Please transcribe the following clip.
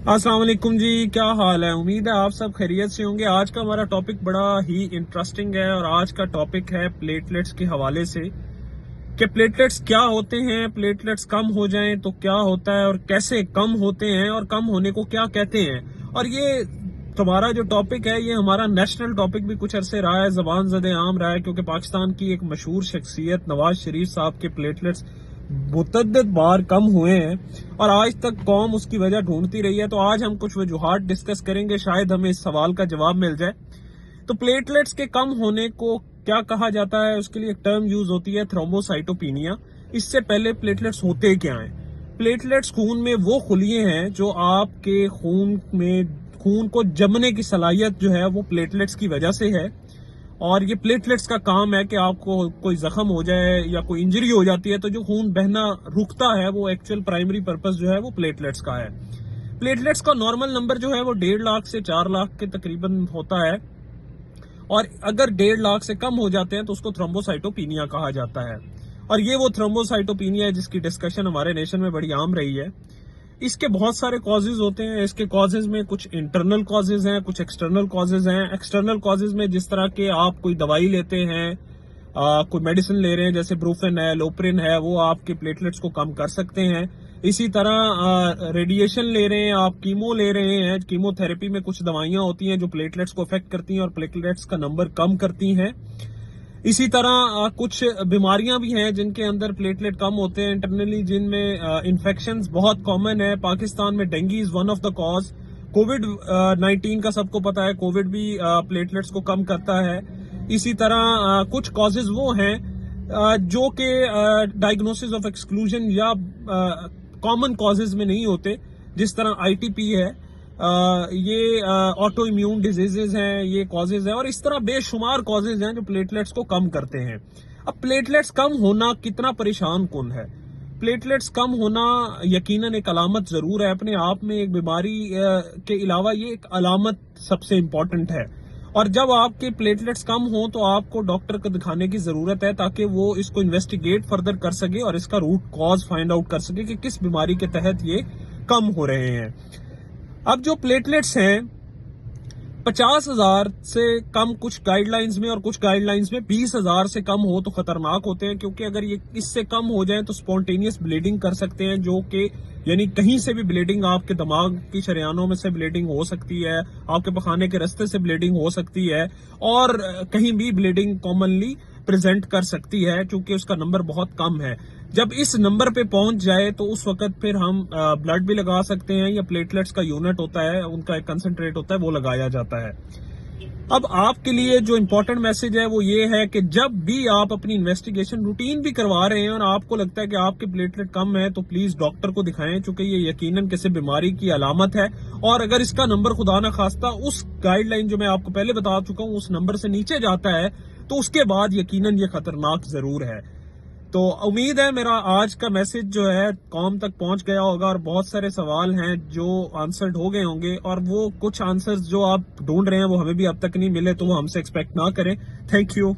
अस्सलाम वालेकुम जी, क्या हाल है। उम्मीद है आप सब खैरियत से होंगे। आज का हमारा टॉपिक बड़ा ही इंटरेस्टिंग है और आज का टॉपिक है प्लेटलेट्स के हवाले से कि प्लेटलेट्स क्या होते हैं, प्लेटलेट्स कम हो जाएं तो क्या होता है और कैसे कम होते हैं और कम होने को क्या कहते हैं। और ये तुम्हारा जो टॉपिक है ये हमारा नेशनल टॉपिक भी कुछ अरसे रहा है, जबान ज़दे आम रहा है, क्योंकि पाकिस्तान की एक मशहूर शख्सियत नवाज शरीफ साहब के प्लेटलेट्स मुतअद्दिद बार कम हुए हैं और आज तक कौम उसकी वजह ढूंढती रही है। तो आज हम कुछ वजूहात डिस्कस करेंगे, शायद हमें इस सवाल का जवाब मिल जाए। तो प्लेटलेट्स के कम होने को क्या कहा जाता है, उसके लिए एक टर्म यूज होती है थ्रोम्बोसाइटोपिनिया। इससे पहले प्लेटलेट्स होते क्या हैं? प्लेटलेट्स खून में वो खुलिये हैं जो आपके खून को जमने की सलाहियत जो है वो प्लेटलेट्स की वजह से है। और ये प्लेटलेट्स का काम है कि आपको कोई जख्म हो जाए या कोई इंजरी हो जाती है तो जो खून बहना रुकता है वो एक्चुअल प्राइमरी पर्पस जो है वो प्लेटलेट्स का है। प्लेटलेट्स का नॉर्मल नंबर जो है वो 1.5 लाख से 4 लाख के तकरीबन होता है और अगर 1.5 लाख से कम हो जाते हैं तो उसको थ्रोम्बोसाइटोपिनिया कहा जाता है। और ये वो थ्रोम्बोसाइटोपिनिया है जिसकी डिस्कशन हमारे नेशन में बड़ी आम रही है। इसके बहुत सारे कॉजेज होते हैं। इसके कॉजेज में कुछ इंटरनल कॉजेज हैं, कुछ एक्सटर्नल कॉजेज हैं। एक्सटर्नल कॉजेज में जिस तरह के आप कोई दवाई लेते हैं, कोई मेडिसिन ले रहे हैं, जैसे ब्रूफेन है, लोप्रिन है, वो आपके प्लेटलेट्स को कम कर सकते हैं। इसी तरह रेडिएशन ले रहे हैं आप, कीमो ले रहे हैं, कीमोथेरेपी में कुछ दवाइयां होती हैं जो प्लेटलेट्स को अफेक्ट करती हैं और प्लेटलेट्स का नंबर कम करती हैं। इसी तरह कुछ बीमारियां भी हैं जिनके अंदर प्लेटलेट कम होते हैं इंटरनली, जिनमें इन्फेक्शंस बहुत कॉमन है। पाकिस्तान में dengue is one of the cause. Covid 19 का सबको पता है, कोविड भी प्लेटलेट्स को कम करता है। इसी तरह कुछ कॉजेज वो हैं जो कि डायग्नोसिस ऑफ एक्सक्लूजन या कॉमन कॉजेज में नहीं होते, जिस तरह आईटीपी है, ये ऑटो इम्यून डिजीजेज हैं, ये कॉजेज हैं और इस तरह बेशुमार कॉजेज हैं जो प्लेटलेट्स को कम करते हैं। अब प्लेटलेट्स कम होना कितना परेशान कुन है? प्लेटलेट्स कम होना यकीनन एक अलामत जरूर है अपने आप में, एक बीमारी के अलावा ये एक अलामत सबसे इंपॉर्टेंट है। और जब आपके प्लेटलेट्स कम हो तो आपको डॉक्टर को दिखाने की जरूरत है ताकि वो इसको इन्वेस्टिगेट फर्दर कर सके और इसका रूट कॉज फाइंड आउट कर सके कि किस बीमारी के तहत ये कम हो रहे हैं। अब जो प्लेटलेट्स हैं 50,000 से कम कुछ गाइडलाइंस में और कुछ गाइडलाइंस में 20,000 से कम हो तो खतरनाक होते हैं, क्योंकि अगर ये इससे कम हो जाए तो स्पॉन्टेनियस ब्लीडिंग कर सकते हैं, जो कि यानी कहीं से भी ब्लीडिंग, आपके दिमाग की शरियानों में से ब्लीडिंग हो सकती है, आपके पखाने के रास्ते से ब्लीडिंग हो सकती है और कहीं भी ब्लीडिंग कॉमनली प्रेजेंट कर सकती है, क्योंकि उसका नंबर बहुत कम है। जब इस नंबर पे पहुंच जाए तो उस वक्त फिर हम ब्लड भी लगा सकते हैं या प्लेटलेट्स का यूनिट होता है, उनका एक कंसंट्रेट होता है, वो लगाया जाता है। अब आपके लिए जो इम्पोर्टेंट मैसेज है वो ये है कि जब भी आप अपनी इन्वेस्टिगेशन रूटीन भी करवा रहे हैं और आपको लगता है कि आपके प्लेटलेट कम है तो प्लीज डॉक्टर को दिखाएं, क्योंकि ये यकीनन किसी बीमारी की अलामत है। और अगर इसका नंबर खुदा ना खास्ता उस गाइडलाइन जो मैं आपको पहले बता चुका हूं उस नंबर से नीचे जाता है तो उसके बाद यकीनन ये खतरनाक जरूर है। तो उम्मीद है मेरा आज का मैसेज जो है कौम तक पहुंच गया होगा और बहुत सारे सवाल हैं जो आंसर्ड हो गए होंगे और वो कुछ आंसर्स जो आप ढूंढ रहे हैं वो हमें भी अब तक नहीं मिले, तो वो हमसे एक्सपेक्ट ना करें। Thank you.